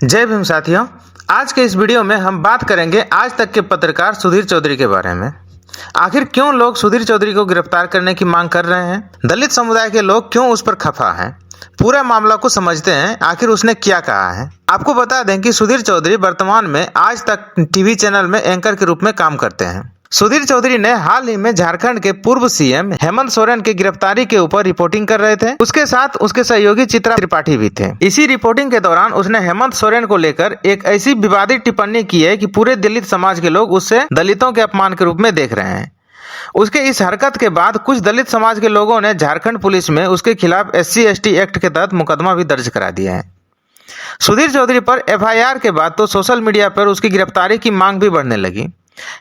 जय भीम साथियों, आज के इस वीडियो में हम बात करेंगे आज तक के पत्रकार सुधीर चौधरी के बारे में। आखिर क्यों लोग सुधीर चौधरी को गिरफ्तार करने की मांग कर रहे हैं? दलित समुदाय के लोग क्यों उस पर खफा हैं? पूरा मामला को समझते हैं, आखिर उसने क्या कहा है। आपको बता दें कि सुधीर चौधरी वर्तमान में आज तक टीवी चैनल में एंकर के रूप में काम करते हैं। सुधीर चौधरी ने हाल ही में झारखंड के पूर्व सीएम हेमंत सोरेन की गिरफ्तारी के ऊपर रिपोर्टिंग कर रहे थे। उसके साथ उसके सहयोगी चित्रा त्रिपाठी भी थे। इसी रिपोर्टिंग के दौरान उसने हेमंत सोरेन को लेकर एक ऐसी विवादित टिप्पणी की है कि पूरे दलित समाज के लोग उससे दलितों के अपमान के रूप में देख रहे हैं। उसके इस हरकत के बाद कुछ दलित समाज के लोगों ने झारखंड पुलिस में उसके खिलाफ SC/ST एक्ट के तहत मुकदमा भी दर्ज करा दिया है। सुधीर चौधरी पर FIR के बाद तो सोशल मीडिया पर उसकी गिरफ्तारी की मांग भी बढ़ने लगी।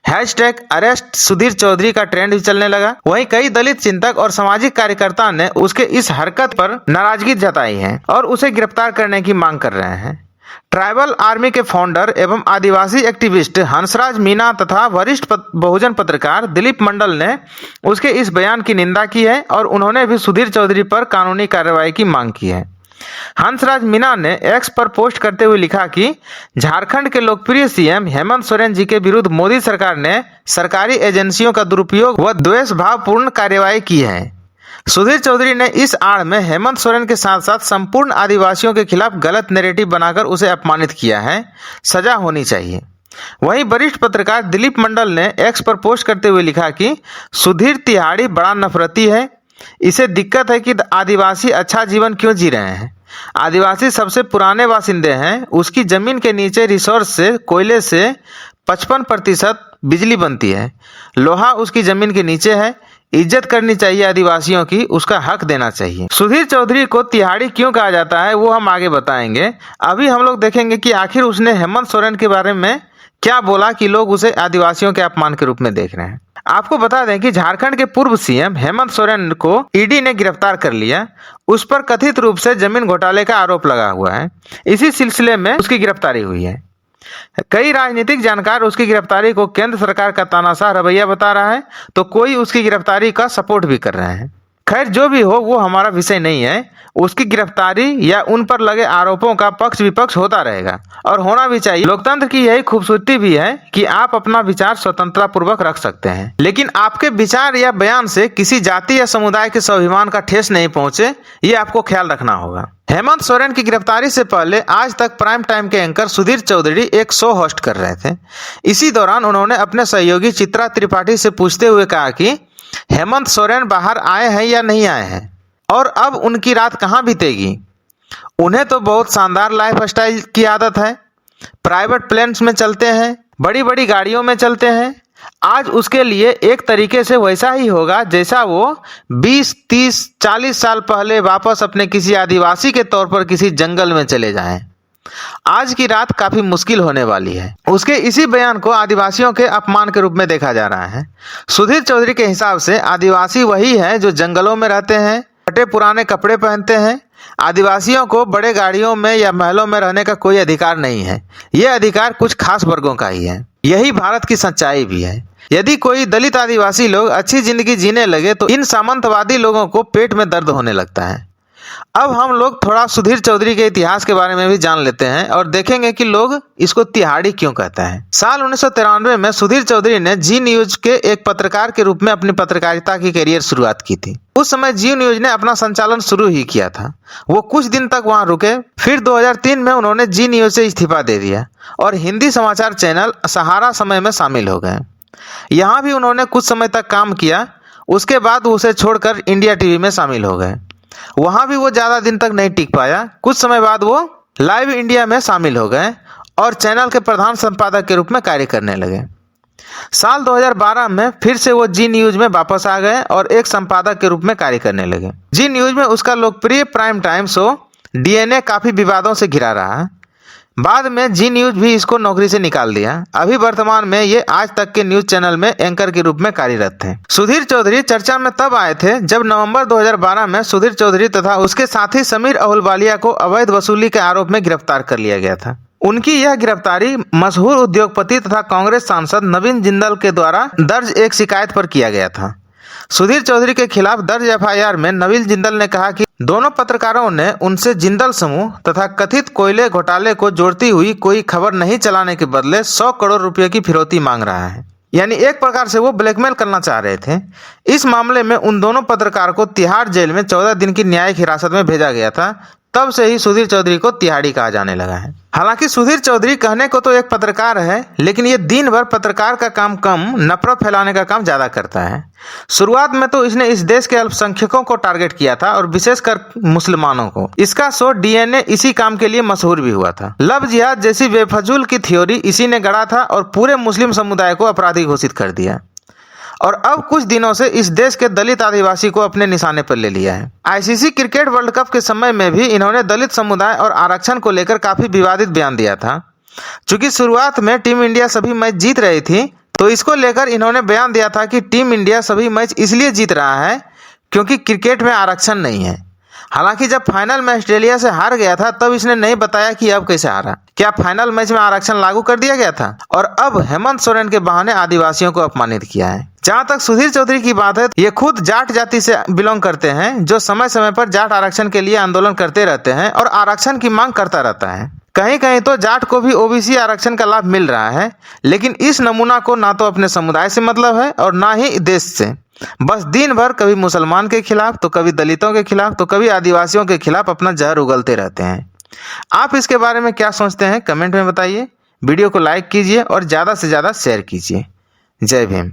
#अरेस्ट सुधीर चौधरी का ट्रेंड भी चलने लगा। वहीं कई दलित चिंतक और सामाजिक कार्यकर्ता ने उसके इस हरकत पर नाराजगी जताई है और उसे गिरफ्तार करने की मांग कर रहे हैं। ट्राइबल आर्मी के फाउंडर एवं आदिवासी एक्टिविस्ट हंसराज मीणा तथा वरिष्ठ बहुजन पत्रकार दिलीप मंडल ने उसके इस बयान की निंदा की है और उन्होंने भी सुधीर चौधरी पर कानूनी कार्रवाई की मांग की है। हंसराज मीणा ने एक्स पर पोस्ट करते हुए लिखा कि झारखंड के लोकप्रिय सीएम हेमंत सोरेन जी के विरुद्ध मोदी सरकार ने सरकारी एजेंसियों का दुरुपयोग व द्वेष भावपूर्ण कार्रवाई की है। सुधीर चौधरी ने इस आड़ में हेमंत सोरेन के साथ साथ संपूर्ण आदिवासियों के खिलाफ गलत नैरेटिव बनाकर उसे अपमानित किया है। सजा होनी चाहिए। वहीं वरिष्ठ पत्रकार दिलीप मंडल ने एक्स पर पोस्ट करते हुए लिखा कि सुधीर तिहाड़ी बड़ा नफरती है। इसे दिक्कत है कि आदिवासी अच्छा जीवन क्यों जी रहे हैं। आदिवासी सबसे पुराने बासिंदे हैं। उसकी जमीन के नीचे रिसोर्स से कोयले से 55% बिजली बनती है। लोहा उसकी जमीन के नीचे है। इज्जत करनी चाहिए आदिवासियों की, उसका हक देना चाहिए। सुधीर चौधरी को तिहाड़ी क्यों कहा जाता है वो हम आगे बताएंगे। अभी हम लोग देखेंगे कि आखिर उसने हेमंत सोरेन के बारे में क्या बोला कि लोग उसे आदिवासियों के अपमान के रूप में देख रहे हैं। आपको बता दें कि झारखंड के पूर्व सीएम हेमंत सोरेन को ईडी ने गिरफ्तार कर लिया। उस पर कथित रूप से जमीन घोटाले का आरोप लगा हुआ है। इसी सिलसिले में उसकी गिरफ्तारी हुई है। कई राजनीतिक जानकार उसकी गिरफ्तारी को केंद्र सरकार का तानाशाह रवैया बता रहा है, तो कोई उसकी गिरफ्तारी का सपोर्ट भी कर रहे हैं। खैर, जो भी हो वो हमारा विषय नहीं है। उसकी गिरफ्तारी या उन पर लगे आरोपों का पक्ष विपक्ष होता रहेगा और होना भी चाहिए। लोकतंत्र की यही खूबसूरती भी है कि आप अपना विचार स्वतंत्रता पूर्वक रख सकते हैं, लेकिन आपके विचार या बयान से किसी जाति या समुदाय के स्वाभिमान का ठेस नहीं पहुंचे, ये आपको ख्याल रखना होगा। हेमंत सोरेन की गिरफ्तारी से पहले आज तक प्राइम टाइम के एंकर सुधीर चौधरी एक शो होस्ट कर रहे थे। इसी दौरान उन्होंने अपने सहयोगी चित्रा त्रिपाठी से पूछते हुए कहा कि हेमंत सोरेन बाहर आए हैं या नहीं आए हैं और अब उनकी रात कहाँ बीतेगी। उन्हें तो बहुत शानदार लाइफ स्टाइल की आदत है। प्राइवेट प्लेन्स में चलते हैं, बड़ी बड़ी गाड़ियों में चलते हैं। आज उसके लिए एक तरीके से वैसा ही होगा जैसा वो 20, 30, 40 साल पहले वापस अपने किसी आदिवासी के तौर पर किसी जंगल में चले जाएं। आज की रात काफी मुश्किल होने वाली है। उसके इसी बयान को आदिवासियों के अपमान के रूप में देखा जा रहा है। सुधीर चौधरी के हिसाब से आदिवासी वही है जो जंगलों में रहते हैं, फटे पुराने कपड़े पहनते हैं। आदिवासियों को बड़े गाड़ियों में या महलों में रहने का कोई अधिकार नहीं है। यह अधिकार कुछ खास वर्गों का ही है। यही भारत की सच्चाई भी है। यदि कोई दलित आदिवासी लोग अच्छी जिंदगी जीने लगे तो इन सामंतवादी लोगों को पेट में दर्द होने लगता है। अब हम लोग थोड़ा सुधीर चौधरी के इतिहास के बारे में भी जान लेते हैं और देखेंगे कि लोग इसको तिहाड़ी क्यों कहते हैं। साल 1993 में सुधीर चौधरी ने जी न्यूज के एक पत्रकार के रूप में अपनी पत्रकारिता की करियर शुरुआत की थी। उस समय जी न्यूज ने अपना संचालन शुरू ही किया था। वो कुछ दिन तक वहां रुके, फिर 2003 में उन्होंने जी न्यूज से इस्तीफा दे दिया और हिंदी समाचार चैनल सहारा समय में शामिल हो गए। यहाँ भी उन्होंने कुछ समय तक काम किया। उसके बाद उसे छोड़कर इंडिया टीवी में शामिल हो गए। वहां भी वो ज्यादा दिन तक नहीं टिक पाया। कुछ समय बाद वो लाइव इंडिया में शामिल हो गए और चैनल के प्रधान संपादक के रूप में कार्य करने लगे। साल 2012 में फिर से वो जी न्यूज में वापस आ गए और एक संपादक के रूप में कार्य करने लगे। जी न्यूज में उसका लोकप्रिय प्राइम टाइम शो DNA काफी विवादों से घिरा रहा। बाद में जी न्यूज भी इसको नौकरी से निकाल दिया। अभी वर्तमान में ये आज तक के न्यूज चैनल में एंकर के रूप में कार्यरत थे। सुधीर चौधरी चर्चा में तब आए थे जब नवंबर 2012 में सुधीर चौधरी तथा उसके साथी समीर अहुलवालिया को अवैध वसूली के आरोप में गिरफ्तार कर लिया गया था। उनकी यह गिरफ्तारी मशहूर उद्योगपति तथा कांग्रेस सांसद नवीन जिंदल के द्वारा दर्ज एक शिकायत पर किया गया था। सुधीर चौधरी के खिलाफ दर्ज एफआईआर में नवीन जिंदल ने कहा कि दोनों पत्रकारों ने उनसे जिंदल समूह तथा कथित कोयले घोटाले को जोड़ती हुई कोई खबर नहीं चलाने के बदले 100 करोड़ रुपए की फिरौती मांग रहा है। यानी एक प्रकार से वो ब्लैकमेल करना चाह रहे थे। इस मामले में उन दोनों पत्रकार को तिहाड़ जेल में 14 दिन की न्यायिक हिरासत में भेजा गया था। तब से ही सुधीर चौधरी को तिहाड़ी कहा जाने लगा है। हालांकि सुधीर चौधरी कहने को तो एक पत्रकार है, लेकिन ये दिन भर पत्रकार का काम कम, नफरत फैलाने का काम ज्यादा करता है। शुरुआत में तो इसने इस देश के अल्पसंख्यकों को टारगेट किया था और विशेषकर मुसलमानों को। इसका शो डीएनए इसी काम के लिए मशहूर भी हुआ था। लव जिहाद जैसी बेफजूल की थ्योरी इसी ने गढ़ा था और पूरे मुस्लिम समुदाय को अपराधी घोषित कर दिया। और अब कुछ दिनों से इस देश के दलित आदिवासी को अपने निशाने पर ले लिया है। आईसीसी क्रिकेट वर्ल्ड कप के समय में भी इन्होंने दलित समुदाय और आरक्षण को लेकर काफी विवादित बयान दिया था। चूंकि शुरुआत में टीम इंडिया सभी मैच जीत रही थी, तो इसको लेकर इन्होंने बयान दिया था कि टीम इंडिया सभी मैच इसलिए जीत रहा है क्योंकि क्रिकेट में आरक्षण नहीं है। हालांकि जब फाइनल में ऑस्ट्रेलिया से हार गया था तब इसने नहीं बताया कि अब कैसे हारा। क्या फाइनल मैच में आरक्षण लागू कर दिया गया था? और अब हेमंत सोरेन के बहाने आदिवासियों को अपमानित किया है। जहां तक सुधीर चौधरी की बात है, ये खुद जाट जाति से बिलोंग करते हैं, जो समय समय पर जाट आरक्षण के लिए आंदोलन करते रहते हैं और आरक्षण की मांग करता रहता है। कहीं कहीं तो जाट को भी ओबीसी आरक्षण का लाभ मिल रहा है, लेकिन इस नमूना को ना तो अपने समुदाय से मतलब है और ना ही देश से। बस दिन भर कभी मुसलमान के खिलाफ, तो कभी दलितों के खिलाफ, तो कभी आदिवासियों के खिलाफ अपना जहर उगलते रहते हैं। आप इसके बारे में क्या सोचते हैं? कमेंट में बताइए। वीडियो को लाइक कीजिए और ज़्यादा से ज़्यादा शेयर कीजिए। जय भीम।